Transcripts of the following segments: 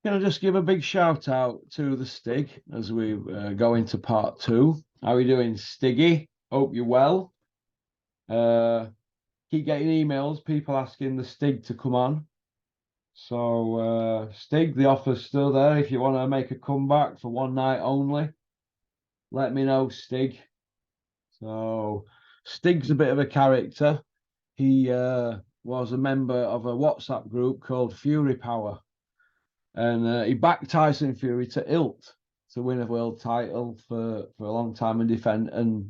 Can I just give a big shout out to the Stig as we go into part two? How are you doing, Stiggy? Hope you're well. Uh, keep getting emails, people asking the Stig to come on. So, Stig, the offer's still there. If you want to make a comeback for one night only, let me know, Stig. So, Stig's a bit of a character. He was a member of a WhatsApp group called Fury Power, and he backed Tyson Fury to Ilt to win a world title for a long time and defend and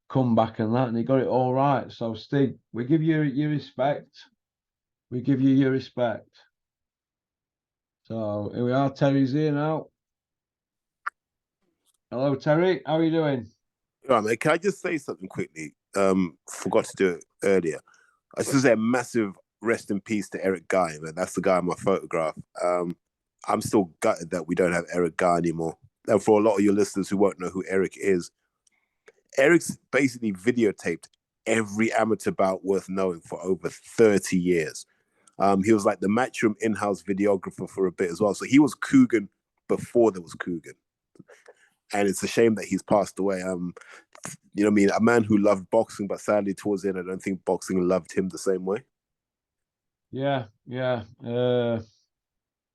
come back and that, and he got it all right. So, Stig, we give you your respect. We give you your respect. So here we are. Terry's here now. Hello, Terry. How are you doing? Right, mate. Can I just say something quickly? Forgot to do it earlier. I just say a massive rest in peace to Eric Guy, man. That's the guy in my photograph. I'm still gutted that we don't have Eric Guy anymore. And for a lot of your listeners who won't know who Eric is, Eric's basically videotaped every amateur bout worth knowing for over 30 years. He was like the Matchroom in-house videographer for a bit as well. So he was Coogan before there was Coogan. And it's a shame that he's passed away. You know what I mean? A man who loved boxing, but sadly towards the end, I don't think boxing loved him the same way. Yeah. Yeah,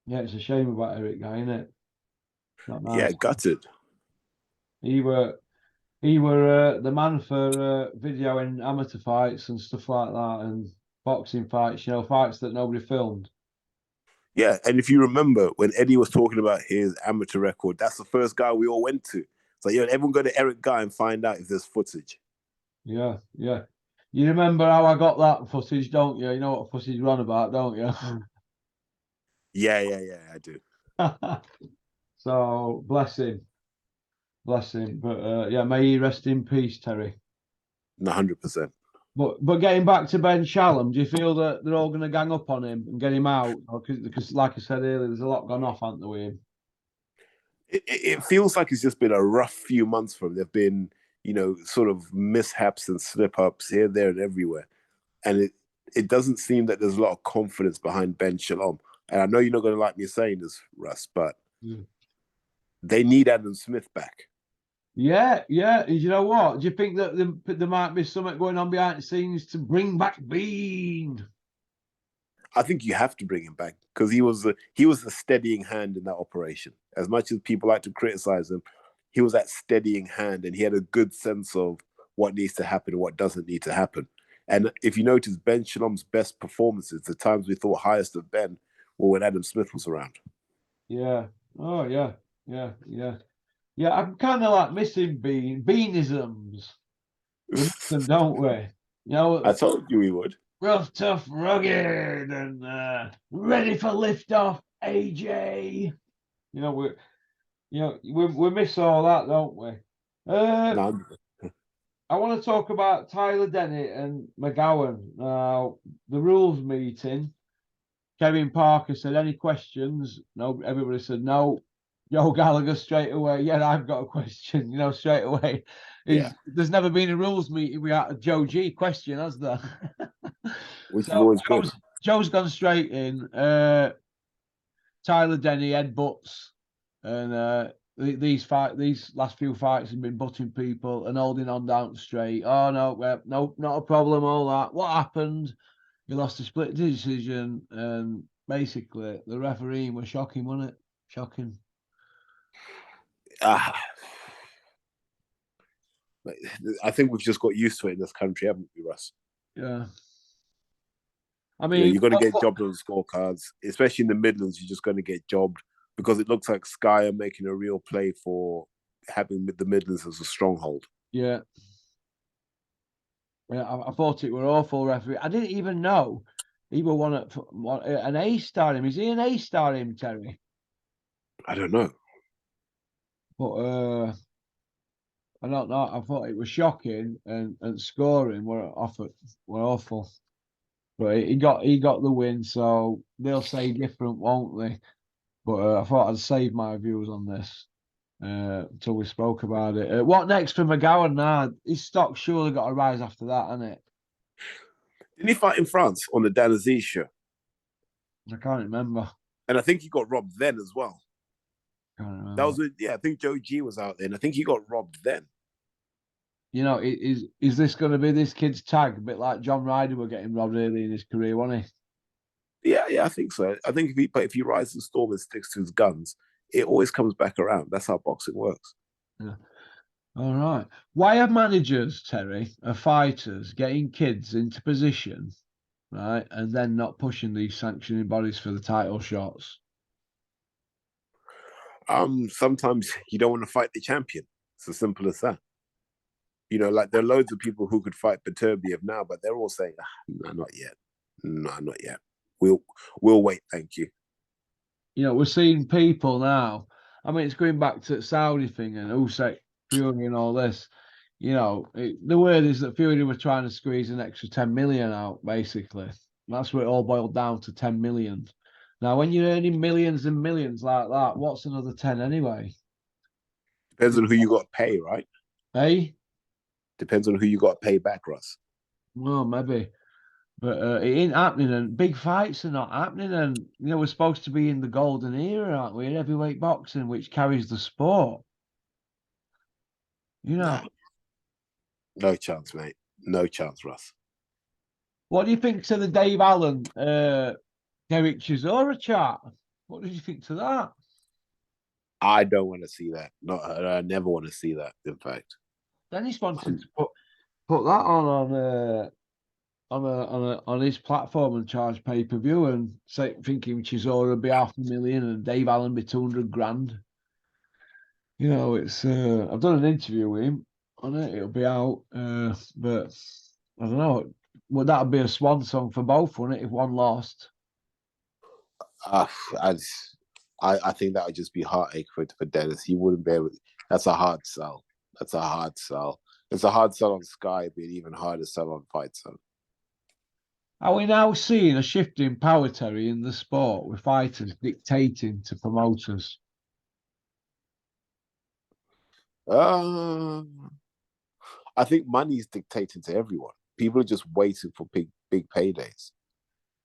it's a shame about Eric Guy, isn't it? Not Yeah, nice. gutted. He were the man for videoing amateur fights and stuff like that, and boxing fights. Fights that nobody filmed. Yeah, and if you remember when Eddie was talking about his amateur record, that's the first guy we all went to. It's like, everyone go to Eric Guy and find out if there's footage. Yeah, yeah. You remember how I got that footage, don't you? You know what footage we're on about, don't you? Yeah, I do. So bless him. Bless him. But yeah, may he rest in peace, Terry. 100%. But getting back to Ben Shalom, do you feel that they're all going to gang up on him and get him out? Because like I said earlier, there's a lot gone off, hasn't there, with him? It feels like it's just been a rough few months for him. There've been, sort of mishaps and slip ups here, there, and everywhere. And it doesn't seem that there's a lot of confidence behind Ben Shalom. And I know you're not going to like me saying this, Russ, but they need Adam Smith back. Yeah. You know what? Do you think that there might be something going on behind the scenes to bring back Bean? I think you have to bring him back because he was the steadying hand in that operation. As much as people like to criticize him, he was that steadying hand, and he had a good sense of what needs to happen and what doesn't need to happen. And if you notice, Ben Shalom's best performances, the times we thought highest of Ben, were when Adam Smith was around. Yeah. Oh, yeah. Yeah, I'm kind of like missing Beanisms. We miss them, don't we? I told you we would. Rough, tough, rugged, and ready for liftoff, AJ. We miss all that, don't we? No, I want to talk about Tyler Denny and McGowan. Now, the rules meeting, Kevin Parker said, any questions? No, everybody said no. Joe Gallagher straight away. Yeah, I've got a question. Straight away. Yeah. There's never been a rules meeting without a Joe G question, has there? Which is always good. Joe's gone straight in. Tyler Denny headbutts, and these last few fights have been butting people and holding on down straight. Oh no, no, not a problem. All that. What happened? He lost a split decision, and basically the referee was shocking, wasn't it? Shocking. I think we've just got used to it in this country, haven't we, Russ? Yeah. I mean, you're going to get jobbed on scorecards, especially in the Midlands. You're just going to get jobbed because it looks like Sky are making a real play for having the Midlands as a stronghold. Yeah. I thought it were awful referee. I didn't even know he was an A-star him. Is he an A-star him, Terry? I don't know. But I don't know. I thought it was shocking, and scoring were awful. But he got the win, so they'll say different, won't they? But I thought I'd save my views on this until we spoke about it. What next for McGowan now? His stock surely got to rise after that, hasn't it? Didn't he fight in France on the Dan Aziz show? I can't remember. And I think he got robbed then as well. Can't That remember. was I think Joe G was out there, and I think he got robbed then. You know, is this going to be this kid's tag? A bit like John Ryder were getting robbed early in his career, wasn't he? Yeah, I think so. I think if he rises to the storm and sticks to his guns, it always comes back around. That's how boxing works. Yeah. All right. Why are managers, Terry, of fighters getting kids into position, right, and then not pushing these sanctioning bodies for the title shots? Sometimes you don't want to fight the champion. It's as simple as that. Like there are loads of people who could fight Beterbiev now, but they're all saying, no, not yet. No, not yet. We'll wait, thank you. We're seeing people now. I mean, it's going back to the Saudi thing and Usyk, Fury, and all this. The word is that Fury were trying to squeeze an extra 10 million out, basically. That's what it all boiled down to, 10 million. Now, when you're earning millions and millions like that, what's another 10 anyway? Depends on who you got to pay, right? Hey? Depends on who you got to pay back, Russ. Well, maybe. But it ain't happening, and big fights are not happening. And we're supposed to be in the golden era, aren't we? In heavyweight boxing, which carries the sport. Nah, no chance, mate. No chance, Russ. What do you think to the Dave Allen, Derek Chisora chat? What did you think to that? I don't want to see that. No, I never want to see that. In fact, Dennis wanted to put that on his platform and charge pay per view, and thinking Chisora would be $500,000 and Dave Allen be 200 grand. It's I've done an interview with him on it. It'll be out, but I don't know. Would that be a swan song for both, wouldn't it? If one lost, I think that would just be heartache for Dennis. He wouldn't be able. That's a hard sell. That's a hard sell. It's a hard sell on Sky, but even harder sell on Fight Zone. are we now seeing a shift in power, Terry, in the sport with fighters dictating to promoters? I think money's dictating to everyone. People are just waiting for big paydays.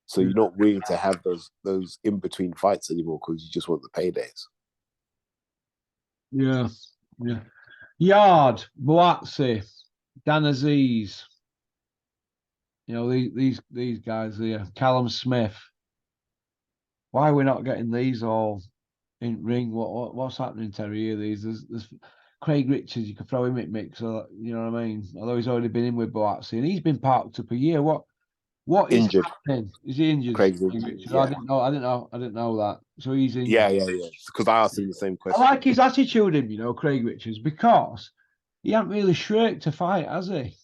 So you're not willing to have those in between fights anymore because you just want the paydays. Yeah. Yard, Boatsi, Dan Aziz. These guys here. Callum Smith. Why are we not getting these all in ring? What's happening, Terry? Here, there's Craig Richards. You could throw him in mix. You know what I mean? Although he's already been in with Boatsi and he's been parked up a year. What is Injured. happening? Is he injured? Craig's injured. Yeah. I didn't know that. So he's injured. Yeah. Because I asked him the same I question. like his attitude, Craig Richards, because he hasn't really shirked to fight, has he?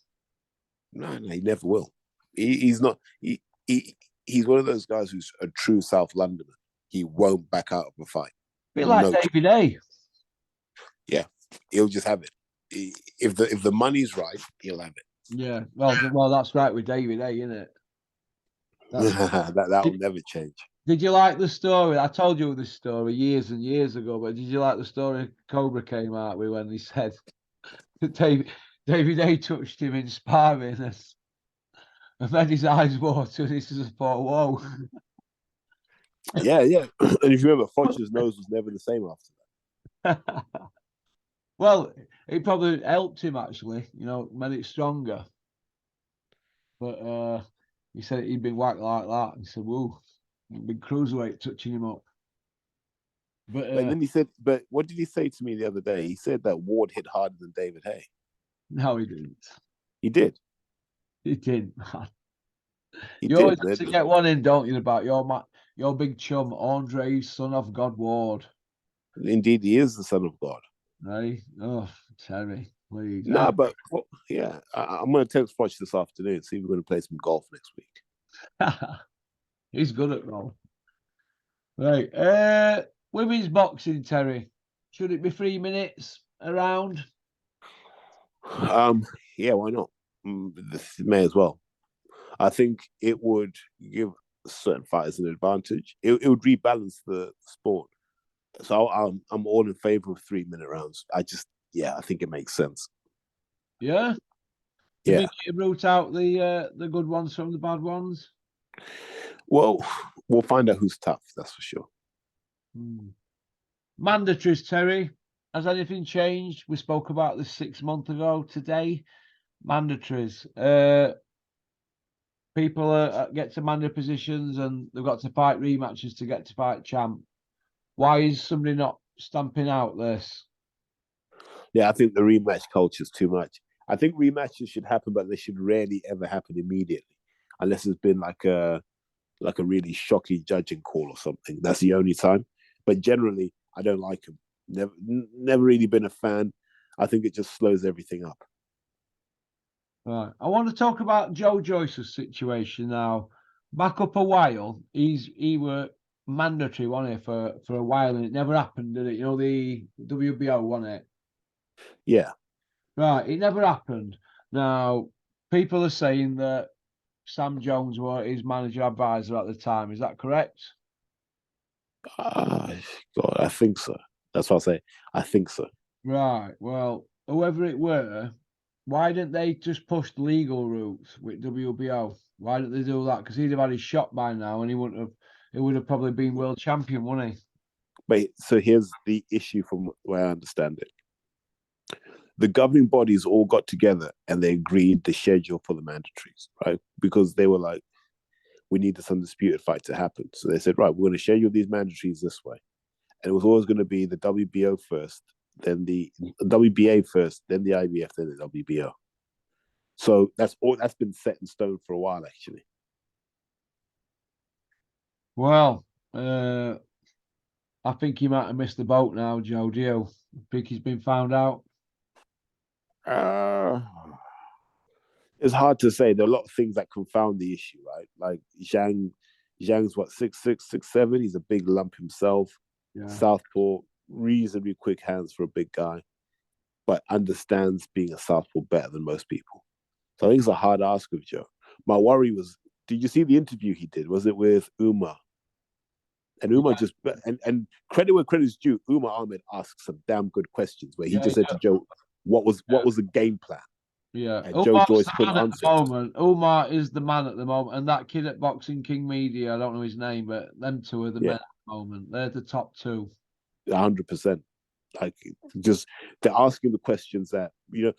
No, he never will. He's not. He's one of those guys who's a true South Londoner. He won't back out of a fight. A bit like David A. Yeah, he'll just have it. If the money's right, he'll have it. Yeah, well, that's right with David A, isn't it? that will never change. Did you like the story? I told you this story years and years ago, but did you like the story Cobra came out with when he said that David A touched him in sparring and made his eyes water and he just thought, whoa. Yeah. And if you remember, Foch's nose was never the same after that. Well, it probably helped him actually, made it stronger. But he said he'd been whacked like that. He said, whoa, big cruiserweight touching him up. But then he said, but what did he say to me the other day? He said that Ward hit harder than David Hay. No, he didn't. He did. He did, man. You always have to get one in, don't you, about your big chum, Andre, son of God Ward. Indeed, he is the son of God. Right? Oh, Terry, please. No, but yeah, I'm going to text Foch this afternoon. See if we're going to play some golf next week. He's good at golf. Right. Women's boxing, Terry. Should it be 3 minutes around? Yeah, why not? May as well. I think it would give certain fighters an advantage. It would rebalance the sport. So I'm all in favor of 3-minute rounds. I think it makes sense. Yeah. Yeah. You think you root out the good ones from the bad ones? Well, we'll find out who's tough. That's for sure. Mandatories, Terry. Has anything changed? We spoke about this 6 months ago today. Mandatories. People get to mandatory positions and they've got to fight rematches to get to fight champ. Why is somebody not stamping out this? Yeah, I think the rematch culture is too much. I think rematches should happen, but they should rarely ever happen immediately, unless it's been like a really shocking judging call or something. That's the only time. But generally, I don't like them. Never really been a fan. I think it just slows everything up. Right. I want to talk about Joe Joyce's situation now. Back up a while, he were mandatory, wasn't he, for a while, and it never happened, did it? You know, the WBO, wasn't it? Yeah. Right, it never happened. Now, people are saying that Sam Jones was his manager advisor at the time. Is that correct? God, I think so. That's what I say. I think so. Right. Well, whoever it were, why didn't they just push the legal route with WBO? Why didn't they do that? Because he'd have had his shot by now, and he wouldn't have. He would have probably been world champion, wouldn't he? But so here's the issue from where I understand it. The governing bodies all got together and they agreed the schedule for the mandatories, right? Because they were like, we need this undisputed fight to happen. So they said, right, we're going to schedule these mandatories this way. And it was always going to be the WBO first, then the WBA first, then the IBF, then the WBO. So that's been set in stone for a while, actually. Well, I think he might have missed the boat now, Joe. Do you think he's been found out? Uh, it's hard to say. There are a lot of things that confound the issue, right? Like Zhang's what 6'6", 6'7". He's a big lump himself. Yeah. Southpaw, reasonably quick hands for a big guy, but understands being a southpaw better than most people. So I think it's a hard ask of Joe. My worry was, did you see the interview he did? Was it with Umar? And Umar just and credit where credit's due. Umar Ahmed asked some damn good questions where he just said to Joe, what was the game plan? Yeah, And Joe Umar's Joyce the couldn't man at answer the it. moment. Umar is the man at the moment, and that kid at Boxing King Media, I don't know his name, but them two are the men Yeah, at the moment. They're the top two. 100%. Like, just they're asking the questions that when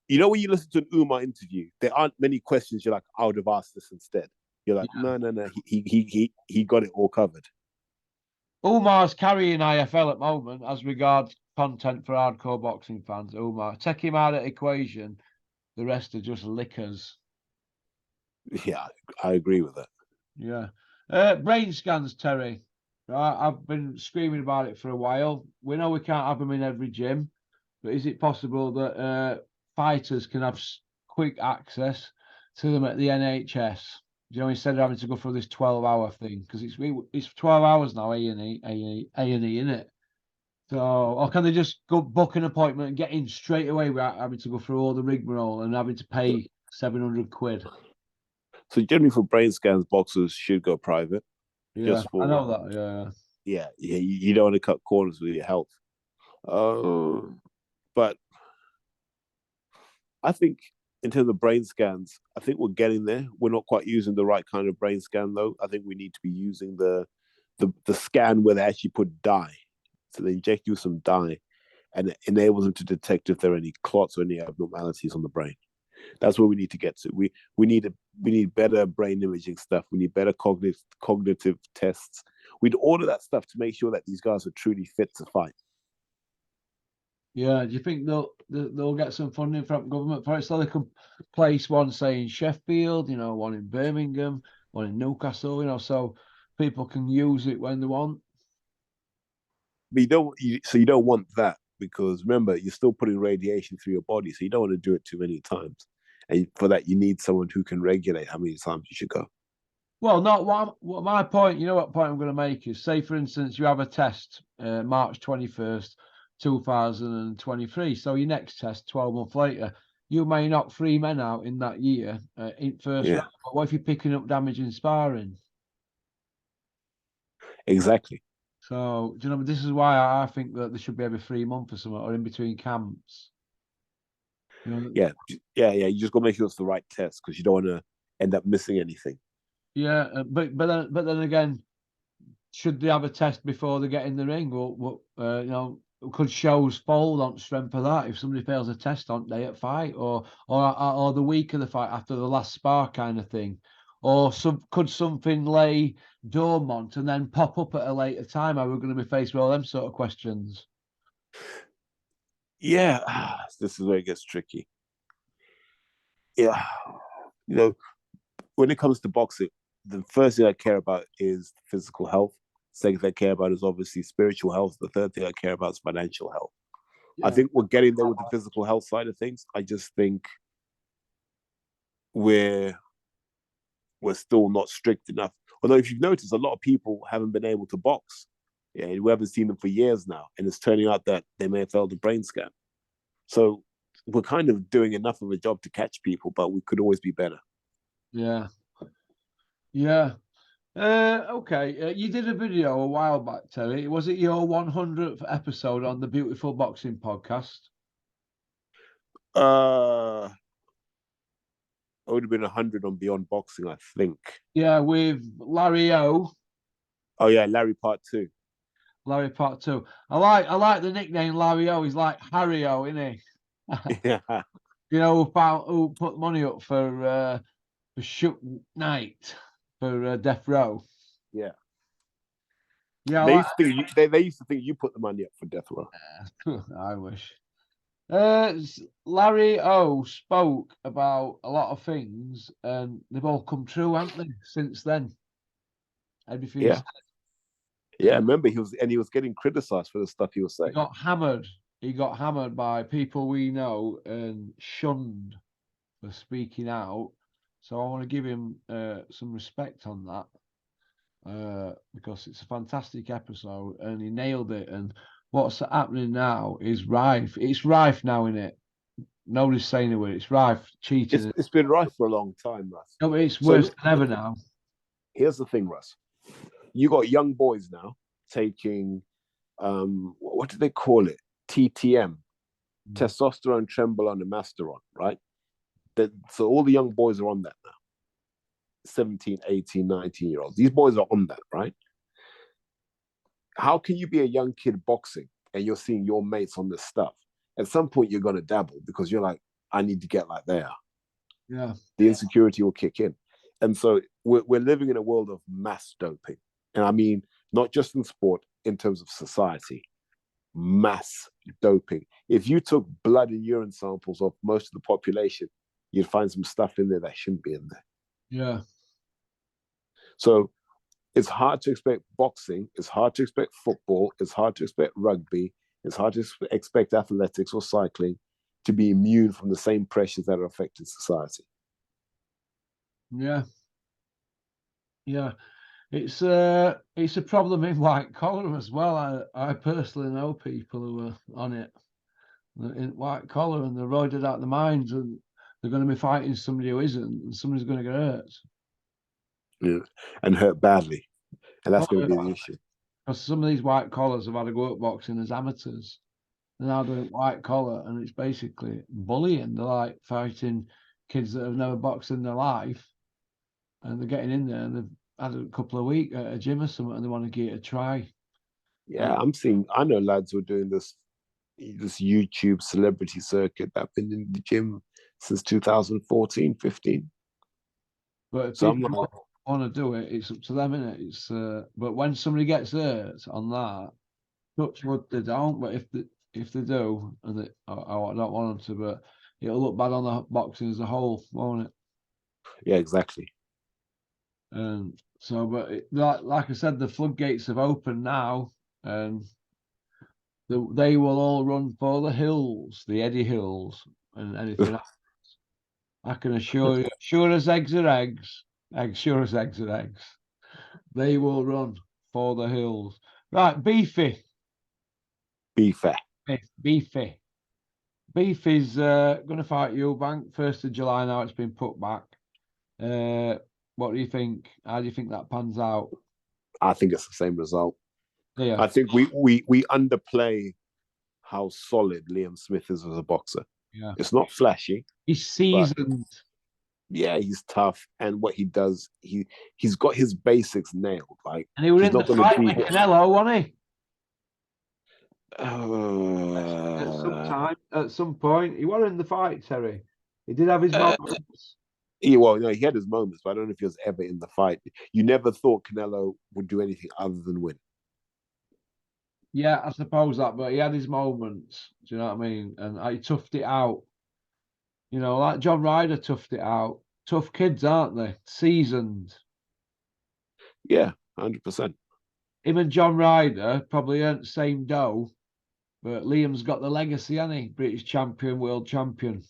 you listen to an Umar interview, there aren't many questions you're like, I would have asked this instead. You're like, Yeah. no, he got it all covered. Umar's carrying IFL at the moment as regards content for hardcore boxing fans. Umar, take him out of the equation. The rest are just lickers. Yeah, I agree with that. Yeah. Brain scans, Terry. Right, I've been screaming about it for a while. We know we can't have them in every gym, but is it possible that fighters can have quick access to them at the NHS? You know, instead of having to go through this 12-hour thing, because it's 12 hours now, A&E, isn't it? So, or can they just go book an appointment and get in straight away without having to go through all the rigmarole and having to pay 700 quid? So generally for brain scans, boxers should go private. Yeah, Just I for know that. Yeah. you don't want to cut corners with your health. But I think in terms of brain scans, I think we're getting there. We're not quite using the right kind of brain scan though. I think we need to be using the scan where they actually put dye. So they inject you some dye and it enables them to detect if there are any clots or any abnormalities on the brain. That's where we need to get to. We need better brain imaging stuff. We need better cognitive tests. We'd order that stuff to make sure that these guys are truly fit to fight. Yeah, do you think they'll get some funding from government for it so they could place one, say, in Sheffield, one in Birmingham, one in Newcastle, so people can use it when they want? But you don't want that because remember you're still putting radiation through your body, so you don't want to do it too many times. And for that, you need someone who can regulate how many times you should go. Well, not what my point. You know what point I'm going to make is, say, for instance, you have a test March 21st, 2023. So your next test 12 months later, you may knock 3 men out in that year in first Yeah, round. But what if you're picking up damage in sparring? exactly. So, do you know, this is why I think that there should be every 3 months or something, or in between camps. Yeah, yeah. You just got to make sure it's the right test because you don't want to end up missing anything. Yeah, but then again, should they have a test before they get in the ring? Could shows fold on strength of that if somebody fails a test on day at fight, or the week of the fight after the last spar kind of thing, or could something lay dormant and then pop up at a later time? Are we going to be faced with all them sort of questions? Yeah, this is where it gets tricky. Yeah, when it comes to boxing, the first thing I care about is physical health. Second thing I care about is obviously spiritual health. The third thing I care about is financial health. Yeah. I think we're getting there with the physical health side of things. I just think we're still not strict enough. Although if you've noticed, a lot of people haven't been able to box. Yeah, we haven't seen them for years now, and it's turning out that they may have failed a brain scan. So we're kind of doing enough of a job to catch people, but we could always be better. Yeah. Okay. You did a video a while back, Terry. Was it your 100th episode on the Beautiful Boxing podcast? It would have been 100 on Beyond Boxing, I think. Yeah, with Larry O. Oh yeah, Larry Part 2. Larry Part 2. I like the nickname Larry O. He's like Harry O, isn't he? Yeah. Who put money up for Shoot Night for Death Row. Yeah. Yeah. They used to think you put the money up for Death Row. I wish. Larry O spoke about a lot of things, and they've all come true, haven't they? Since then, everything. Yeah. Yeah, I remember he was getting criticized for the stuff he was saying. He got hammered by people we know and shunned for speaking out. So I want to give him some respect on that because it's a fantastic episode and he nailed it. And what's happening now is rife. It's rife now, isn't it? Nobody's saying a word. It's rife. Cheating. It's been rife for a long time, Russ. No, it's worse than ever now. Here's the thing, Russ. You got young boys now taking, what do they call it? TTM, testosterone, trembolone, and masteron, right? So all the young boys are on that now. 17, 18, 19-year-olds. These boys are on that, right? How can you be a young kid boxing and you're seeing your mates on this stuff? At some point, you're going to dabble because you're like, I need to get like they are. Yeah. The insecurity will kick in. And so we're living in a world of mass doping. And I mean, not just in sport, in terms of society, mass doping. If you took blood and urine samples of most of the population, you'd find some stuff in there that shouldn't be in there. Yeah. So it's hard to expect boxing, it's hard to expect football, it's hard to expect rugby, it's hard to expect athletics or cycling to be immune from the same pressures that are affecting society. Yeah. Yeah. It's a problem in white collar as well. I personally know people who are on it in white collar and they're roided out of their minds and they're going to be fighting somebody who isn't and somebody's going to get hurt. Yeah, and hurt badly. And that's going to be the issue. Because some of these white collars have had to go up boxing as amateurs. They're now doing white collar and it's basically bullying. They're like fighting kids that have never boxed in their life and they're getting in there and they've had a couple of weeks at a gym or something and they want to give it a try. Yeah, I know lads who are doing this YouTube celebrity circuit that have been in the gym since 2014, 15. But if people want to do it, it's up to them, isn't it? It's but when somebody gets hurt on that, touch wood they don't. But if they do, and I don't want them to, but it'll look bad on the boxing as a whole, won't it? Yeah, exactly. And so, but like I said, the floodgates have opened now, and they will all run for the hills, the Eddie Hills, and anything else. I can assure you, sure as eggs are eggs, sure as eggs are eggs, they will run for the hills. Right, Beefy. Beefy is going to fight Eubank 1st of July now. It's been put back. What do you think? How do you think that pans out? I think it's the same result. Yeah. I think we underplay how solid Liam Smith is as a boxer. Yeah. It's not flashy. He's seasoned. Yeah, he's tough, and what he does, he's got his basics nailed. Like And he was he's in the not going to fight be. with Canelo, wasn't he? At some Uh, time, at some point, he was in the fight, Terry. He did have his uh, moments. yeah, well, no, he had his moments, but I don't know if he was ever in the fight. You never thought Canelo would do anything other than win. Yeah, I suppose that, but he had his moments. Do you know what I mean? And he toughed it out. You know, like John Ryder toughed it out. Tough kids, aren't they? Seasoned. Yeah, 100%. Him and John Ryder probably earned the same dough, but Liam's got the legacy, hasn't he? British champion, world champion.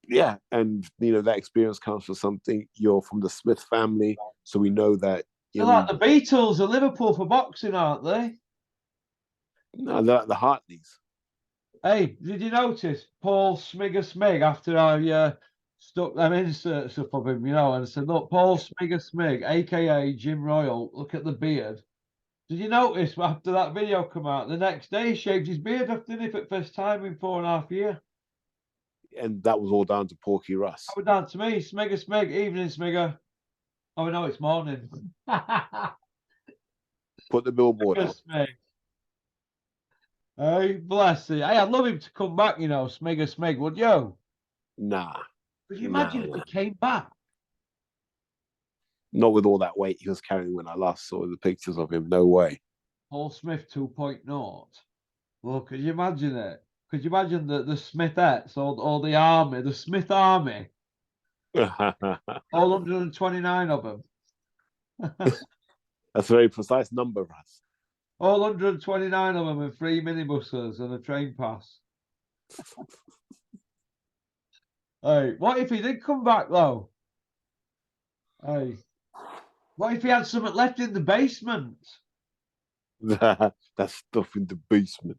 Yeah, and that experience counts for something. You're from the Smith family, so we know that. They're I like mean, the Beatles of Liverpool for boxing, aren't they? no, they're like the Hartleys. Hey, did you notice Paul Smigger Smig after I stuck them inserts up of him, and said, look, Paul Smigger Smig, aka Jim Royal, look at the beard. Did you notice after that video come out, the next day he shaved his beard off, didn't he, for the first time in 4.5 years? And that was all down to Porky That Russ. was down to me, Smigger Smig, evening Smigger. Oh no, it's morning. Put the billboard Smigger out. Smig. Hey, bless you. Hey, I'd love him to come back, Smigger Smig, would you? Nah, Could you imagine if nah, he came back? not with all that weight he was carrying when I last saw the pictures of him. No way. Paul Smith 2.0. Well, could you imagine it? Could you imagine the Smithettes or the army, the Smith army, all 129 of them, That's a very precise number, Russ. all 129 of them, and 3 minibuses and a train pass. Hey, what if he did come back though? Hey, what if he had something left in the basement? That stuff in the basement.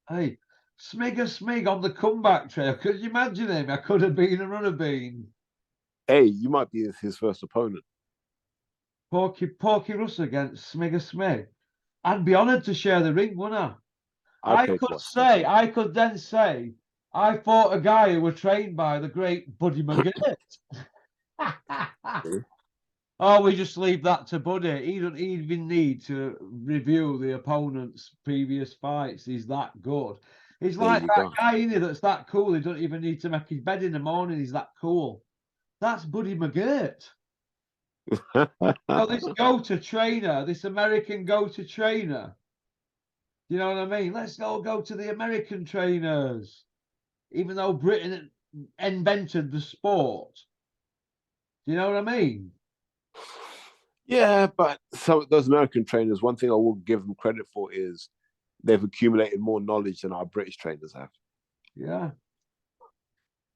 Hey, Smigger Smig on the comeback trail. Could you imagine him? I could have been a runner bean. Hey, you might be his first opponent. Porky Russ against Smigger Smig. I'd be honoured to share the ring, wouldn't I? I'd pay to watch I could then say, I fought a guy who was trained by the great Buddy McGirt. that. Oh, we just leave that to Buddy. He don't even need to review the opponent's previous fights. He's that good. He's There like you that go. guy, isn't he, that's that cool. He don't even need to make his bed in the morning. He's that cool. That's Buddy McGirt. This go-to trainer, this American go-to trainer. You know what I mean? Let's all go to the American trainers. Even though Britain invented the sport. Do you know what I mean? Yeah, but some of those American trainers, one thing I will give them credit for is they've accumulated more knowledge than our British trainers have. Yeah.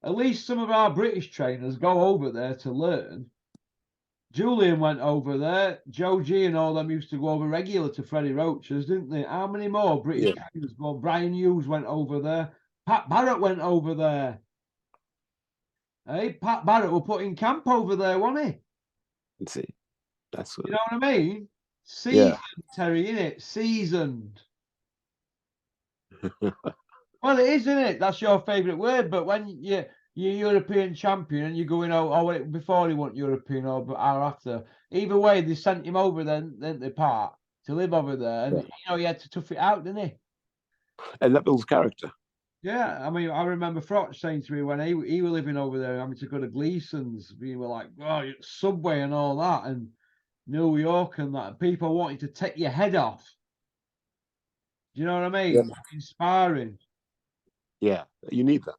At least some of our British trainers go over there to learn. Julian went over there. Joe G and all them used to go over regular to Freddie Roach's, didn't they? How many more British trainers go? Brian Hughes went over there. Pat Barrett went over there. Hey, Pat Barrett were put in camp over there, wasn't he? Let's see. That's You know what I mean? yeah. Seasoned, Terry, innit? Seasoned. Well, it is, isn't it? That's your favourite word. But when you're European champion and you're going, before he went European or after, either way, they sent him over then they part to live over there. And, he had to tough it out, didn't he? And that builds character. Yeah, I mean, I remember Frotch saying to me when he was living over there, having to go to Gleason's, we were like, oh, Subway and all that, and New York and that. People wanting to take your head off. Do you know what I mean? Yeah. Inspiring. Yeah, you need that.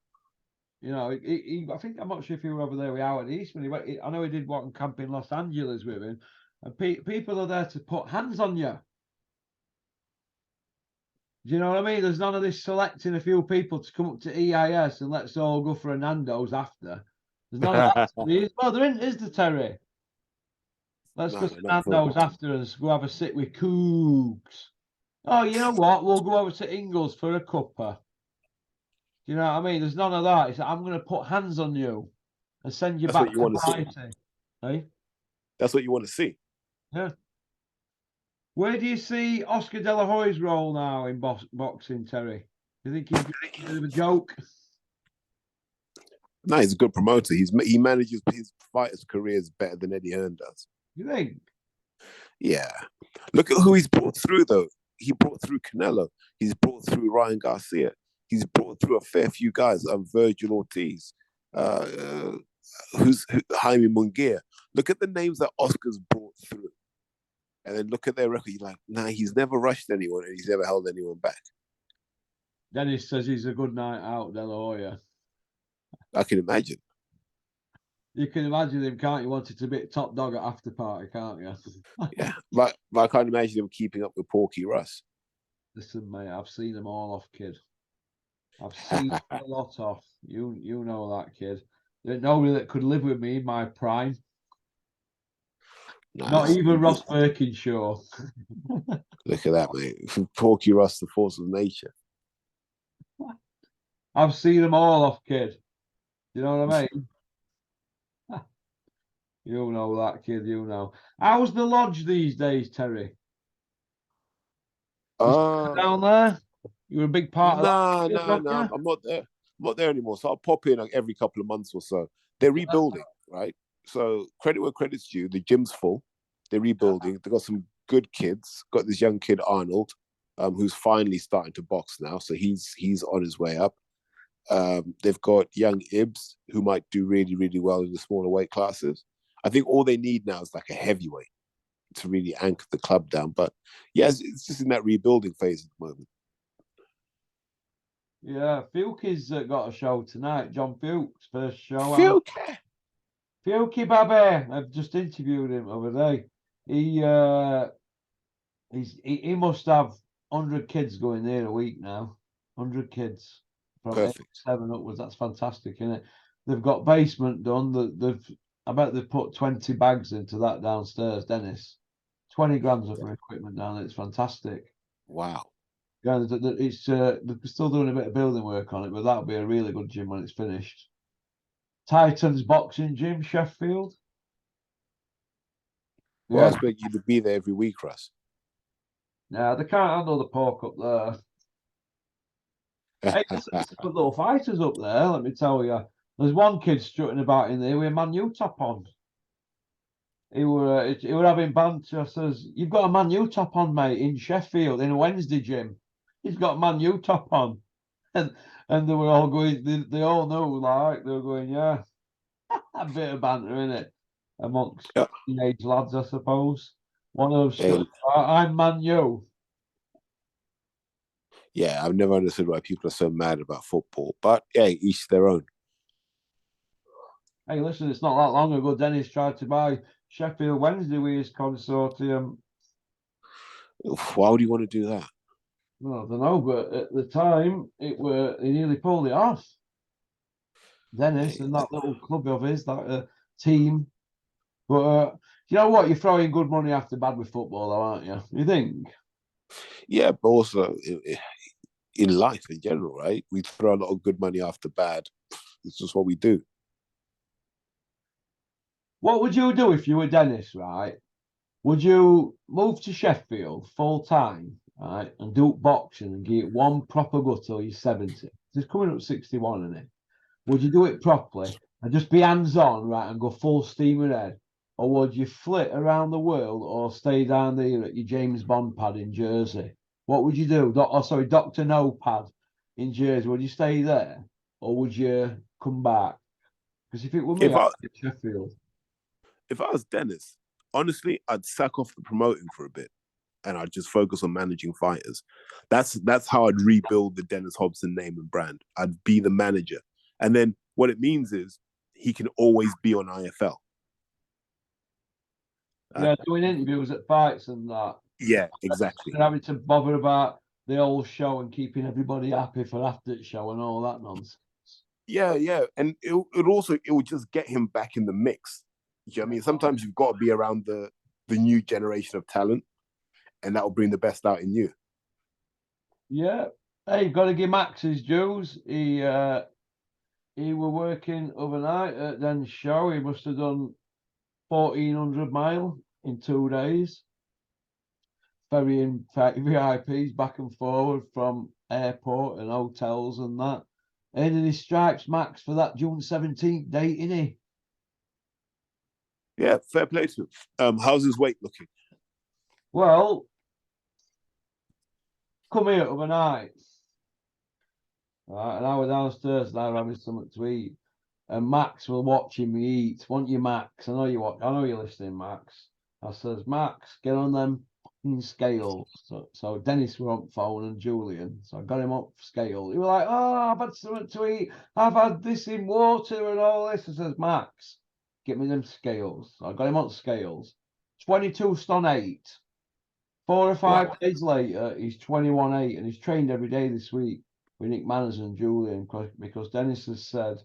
I think I'm not sure if he were over there with Howard Eastman. I know he did one camp in Los Angeles with him, and people are there to put hands on you. Do you know what I mean? There's none of this selecting a few people to come up to EIS and let's all go for a Nando's after. There's none of that. Well, there isn't, is the Terry? Let's go to Nando's after and go have a sit with Cougs. Oh, you know what? We'll go over to Ingles for a cuppa. You know what I mean? There's none of that. It's like, I'm going to put hands on you and send you That's back what you want to see. Hey? That's what you want to see. Yeah. Where do you see Oscar De La Hoya's role now in boxing, Terry? Do you think he's a bit of a joke? No, he's a good promoter. He manages his fighters' careers better than Eddie Hearn does. You think? Yeah. Look at who he's brought through, though. He brought through Canelo. He's brought through Ryan Garcia. He's brought through a fair few guys. Virgil Ortiz, uh, uh, Jaime Munguia. Look at the names that Oscar's brought through, and then look at their record. You're like, nah, he's never rushed anyone, and he's never held anyone back. Dennis says he's a good night out, De La Hoya. I can imagine. You can imagine him, can't you? Wanted to be top dog at after party, can't you? Yeah, but I can't imagine him keeping up with Porky Russ. Listen, mate, I've seen them all off, kid. I've seen a lot off. You know that, kid. There's nobody that could live with me in my prime. Not even Ross Birkinshaw. Look at that, mate. Porky Russ, the force of nature. I've seen them all off, kid. You know what I mean? You know that, kid. You know. How's the lodge these days, Terry? Down there? You're a big part of that. Nah. I'm not there. I'm not there anymore. So I'll pop in like every couple of months or so. They're rebuilding, right? So credit where credit's due. The gym's full. They're rebuilding. They've got some good kids. Got this young kid Arnold, who's finally starting to box now. So he's on his way up. They've got young Ibs who might do really, really well in the smaller weight classes. I think all they need now is like a heavyweight to really anchor the club down. But yes, it's just in that rebuilding phase at the moment. Yeah, Fuki's got a show tonight. John Fuke's first show. Fuki baby. I've just interviewed him over there. He must have 100 kids going there a week now. 100 kids from Perfect. 7 upwards. That's fantastic, isn't it? They've got basement done. I bet they've put 20 bags into that downstairs, Dennis. 20 grams of equipment down there. It's fantastic. Wow. Yeah, they're still doing a bit of building work on it, but that'll be a really good gym when it's finished. Titans Boxing Gym, Sheffield. Well, I expect you to be there every week, Russ. Yeah, they can't handle the pork up there. Hey, there's some good little fighters up there, let me tell you. There's one kid strutting about in there with a Man U top on. He were having banter. Says, "You've got a Man U top on, mate, in Sheffield in a Wednesday gym. He's got a Man U top on." And they were all going, they all know, like, they were going, yeah. A bit of banter in it amongst teenage lads, I suppose. One of them, I'm Man U. Yeah, I've never understood why people are so mad about football, but hey, each their own. Hey, listen, it's not that long ago Dennis tried to buy Sheffield Wednesday with his consortium. Why would you want to do that? Well, I don't know, but at the time, he nearly pulled it off. Dennis and that little club of his, that team. But you know what? You're throwing good money after bad with football, though, aren't you? You think? Yeah, but also in life in general, right? We throw a lot of good money after bad. It's just what we do. What would you do if you were Dennis, right? Would you move to Sheffield full time, right, and do boxing and get one proper go till you're 70? He's coming up 61, isn't it? Would you do it properly and just be hands on, right, and go full steam ahead? Or would you flit around the world or stay down there at your James Bond pad in Jersey? What would you do? Dr. No pad in Jersey. Would you stay there or would you come back? Because if it were me, I'd get Sheffield. If I was Dennis, honestly, I'd sack off the promoting for a bit and I'd just focus on managing fighters. That's how I'd rebuild the Dennis Hobson name and brand. I'd be the manager. And then what it means is he can always be on IFL. Yeah, doing interviews at fights and that. Yeah, exactly. And having to bother about the whole show and keeping everybody happy for after the show and all that nonsense. Yeah. And it would just get him back in the mix. You know what I mean? Sometimes you've got to be around the new generation of talent, and that will bring the best out in you. Yeah. Hey, you've got to give Max his dues. He were working overnight at Den's show. He must have done 1,400 mile in 2 days. Ferrying VIPs back and forward from airport and hotels and that. earning his stripes, Max, for that June 17th date, innit? Yeah, fair play to him. How's his weight looking? Well, come here overnight. Right, and I was downstairs and I was having something to eat. And Max was watching me eat. Want you, Max? I know you watch. I know you're listening, Max. I says, Max, get on them fucking scales. So Dennis were on phone and Julian. So I got him up scale. He was like, oh, I've had something to eat. I've had this in water and all this. I says, Max, get me them scales. So I got him on scales. 22 stone 8. 4 or 5 days later, he's 21.8 and he's trained every day this week with Nick Manners and Julian because Dennis has said,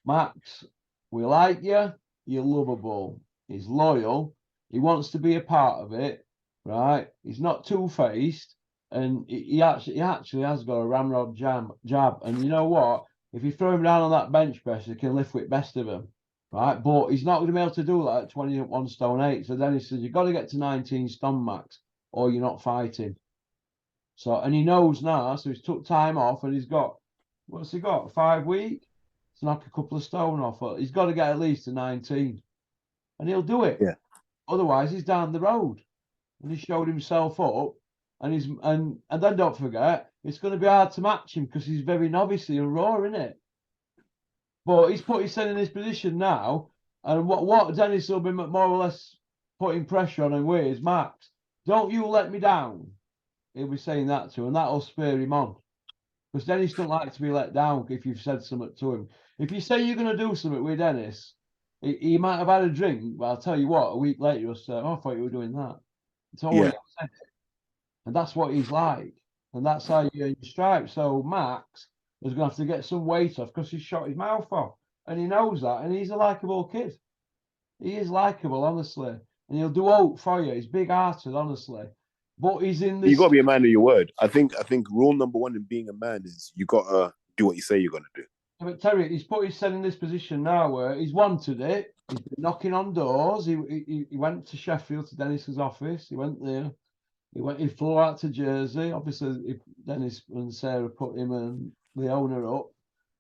Max, we like you, you're lovable, he's loyal, he wants to be a part of it, right? He's not two-faced, and he actually has got a ramrod jab. And you know what? If you throw him down on that bench press, he can lift with best of them, right? But he's not going to be able to do that at 21 stone 8. So then he says, you've got to get to 19 stone, Max, or you're not fighting. So, and he knows now, so he's took time off and he's got, what's he got, 5 weeks? To knock a couple of stone off. He's got to get at least to 19. And he'll do it. Yeah. Otherwise, he's down the road. And he showed himself up. And then don't forget, it's going to be hard to match him because he's very novice and raw, isn't it? But he's put himself in this position now. And what Dennis will be more or less putting pressure on him with is, Max, don't you let me down. He'll be saying that to him, and that'll spur him on. Because Dennis don't like to be let down if you've said something to him. If you say you're going to do something with Dennis, he might have had a drink, but I'll tell you what, a week later he'll say, oh, I thought you were doing that. It's always said. And that's what he's like. And that's how you earn your stripes. So Max is going to have to get some weight off because he's shot his mouth off. And he knows that. And he's a likeable kid. He is likeable, honestly. And he'll do out for you. He's big-hearted, honestly. But he's in this. You got to be a man of your word. I think rule number one in being a man is you got to do what you say you're going to do. But Terry, he's put himself in this position now where he's wanted it. He's been knocking on doors. He went to Sheffield to Dennis's office. He went there. He flew out to Jersey. Obviously, Dennis and Sarah put him and the owner up.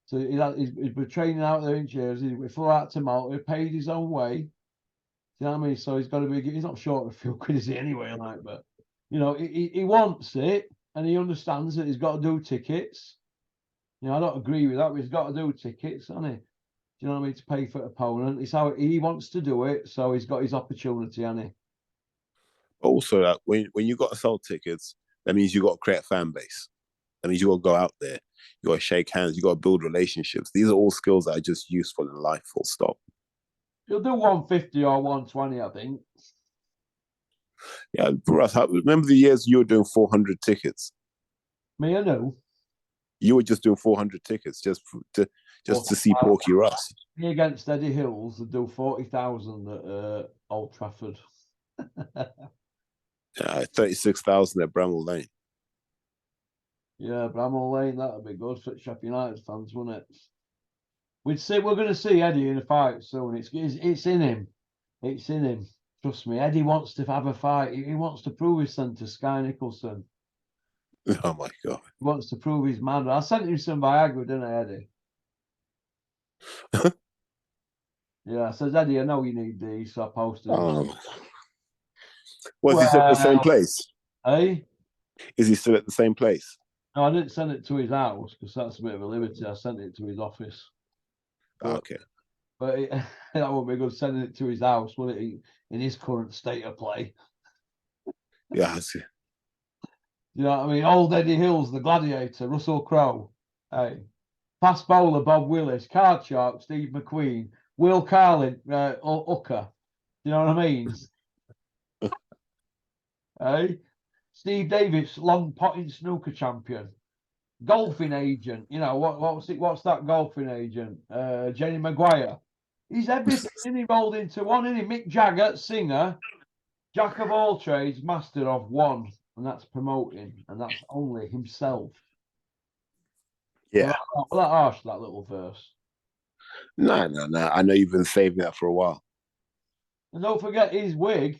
So he's been training out there in Jersey. He flew out to Malta. He paid his own way. You know what I mean? So he's got to be. He's not short of a few quid, is he, anyway? Like, but you know, he wants it and he understands that he's got to do tickets. You know, I don't agree with that, but he's got to do tickets, hasn't he? Do you know what I mean? To pay for opponent. It's how he wants to do it, so he's got his opportunity, hasn't he? Also, that when you got to sell tickets, that means you got to create a fan base. That means you got to go out there. You got to shake hands. You got to build relationships. These are all skills that are just useful in life, full stop. He'll do 150 or 120, I think. Yeah, Russ, remember the years you were doing 400 tickets? Me, I know. You were just doing 400 tickets just to see Porky Russ. Me against Eddie Hills, they do 40,000 at Old Trafford. 36,000 at Bramall Lane. Yeah, Bramall Lane, that'd be good for Sheffield United fans, wouldn't it? We're going to see Eddie in a fight soon. It's in him. It's in him. Trust me. Eddie wants to have a fight. He wants to prove his son to Sky Nicholson. Oh my God. He wants to prove he's mad. I sent him some Viagra, didn't I, Eddie? Yeah, I said, Eddie, I know you need these, so I posted them. Oh. Was he still at the same place? Hey? Is he still at the same place? No, I didn't send it to his house because that's a bit of a liberty. I sent it to his office. Okay. But that wouldn't be good sending it to his house, would it? In his current state of play. Yeah, I see. You know what I mean? Old Eddie Hills, the gladiator, Russell Crowe. Hey. Fast bowler, Bob Willis. Card shark, Steve McQueen. Will Carlin, Hooker. You know what I mean? Hey? Steve Davis, long potting snooker champion. Golfing agent. You know, what's that golfing agent? Jenny Maguire. He's everything he rolled into one, isn't he? Mick Jagger, singer, jack of all trades, master of one, and that's promoting, and that's only himself. Yeah. Well, that harsh, that little verse. No. I know you've been saving that for a while. And don't forget his wig.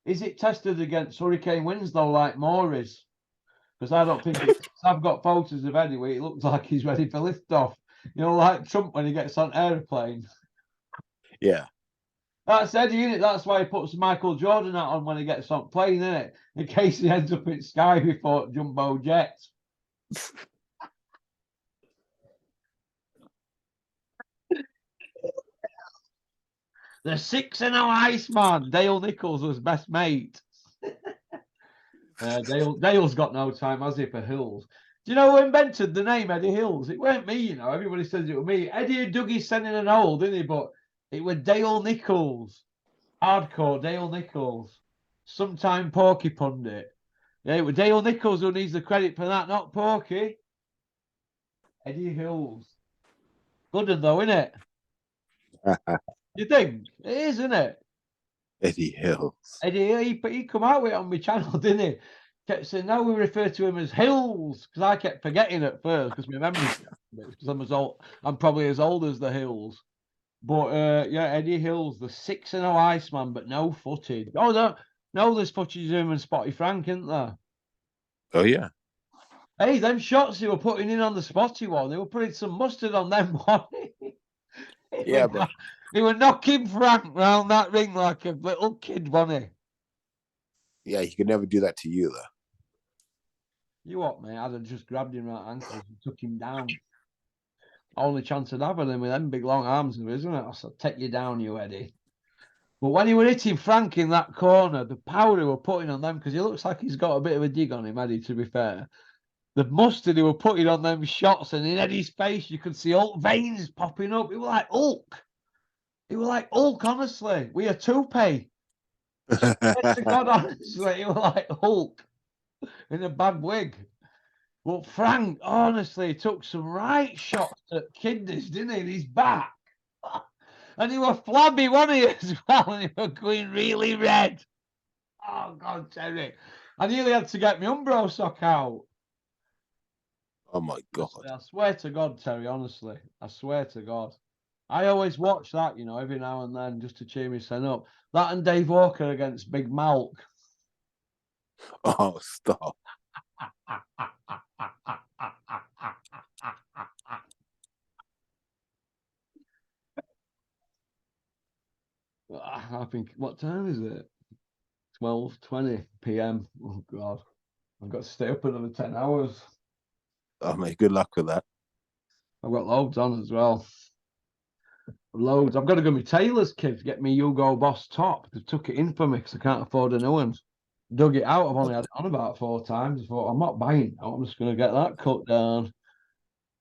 Is it tested against hurricane winds though, like Maury's? Because I don't think it's I've got photos of Eddie where he looks like he's ready for liftoff. You know, like Trump when he gets on airplane. Yeah. That's Eddie, innit? That's why he puts Michael Jordan out on when he gets on plane, innit? In case he ends up in sky before jumbo jet. The 6-0 Iceman. Dale Nichols was best mate. Dale's got no time, has he, for Hills? Do you know who invented the name Eddie Hills? It weren't me, you know. Everybody says it was me. Eddie and Dougie sending an old, didn't he? But it was Dale Nichols. Hardcore Dale Nichols. Sometime Porky Pundit. Yeah, it was Dale Nichols who needs the credit for that, not Porky. Eddie Hills. Good one though, isn't it? You think? It is, isn't it? Eddie Hills. Eddie, he come out with it on my channel, didn't he? Kept saying, now we refer to him as Hills, because I kept forgetting at first, because my memory's because I'm as old, I'm probably as old as the Hills. But yeah, Eddie Hills, the 6-0 Iceman, but no footage. Oh, no, there's footage of him and Spotty Frank, isn't there? Oh yeah. Hey, them shots they were putting in on the Spotty one, they were putting some mustard on them one. Yeah, but They were knocking Frank round that ring like a little kid, wasn't he? yeah, he could never do that to you though. You what, mate? I'd have just grabbed him right ankles and took him down. Only chance I'd have with him with them big long arms of his, isn't it? I said, take you down, you Eddie. But when he were hitting Frank in that corner, the power he were putting on them, because he looks like he's got a bit of a dig on him, Eddie, to be fair. The mustard he were putting on them shots, and in Eddie's face, you could see Hulk veins popping up. It was like Hulk. It was like Hulk, honestly. We a toupee. To God, honestly, it was like Hulk in a bad wig. But Frank, honestly, took some right shots at kidneys, didn't he, in his back? And he was flabby, wasn't he, as well? And he was going really red. Oh, God, Terry. I nearly had to get my Umbro sock out. Oh my God. I swear to God, Terry, honestly. I swear to God. I always watch that, you know, every now and then just to cheer myself up. That and Dave Walker against Big Malk. Oh, stop. I think, what time is it? 12:20 p.m. Oh, God. I've got to stay up another 10 hours. Oh mate, good luck with that. I've got loads on as well. Loads. I've got to go to my tailor's kid to get me Hugo Boss top. They took it in for me because I can't afford a new one. Dug it out. I've only had it on about 4 times. I thought, I'm not buying it. I'm just going to get that cut down.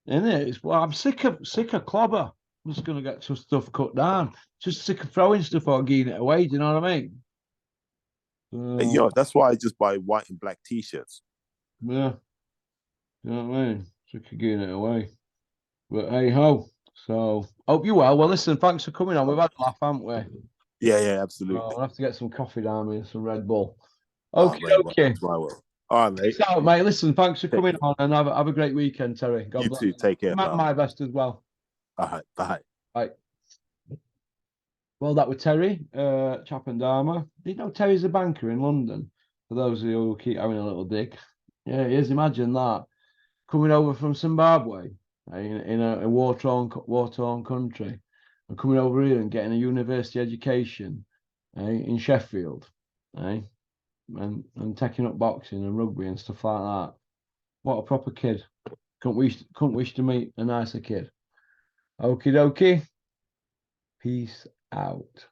Well, I'm sick of clobber. I'm just going to get some stuff cut down. Just sick of throwing stuff or giving it away. Do you know what I mean? Yo, that's why I just buy white and black t-shirts. Yeah. You know what I mean? Sick of giving it away. But hey ho. So hope you're well. Well, listen, thanks for coming on. We've had a laugh, haven't we? Yeah, absolutely. We'll have to get some coffee down me and some Red Bull. Oh, Okay, mate, okay. all right, mate. Peace out, mate. Listen, thanks for coming on and have a great weekend, Terry. God You bless too. Take care. My best as well. All right, bye. Right. Well, that was Terry, Chappendama. Did you know Terry's a banker in London? For those of you who keep having a little dig. Yeah, he is. Imagine that. Coming over from Zimbabwe in a war-torn country and coming over here and getting a university education in Sheffield, and taking up boxing and rugby and stuff like that. What a proper kid. Couldn't wish to meet a nicer kid. Okie dokie. Peace out.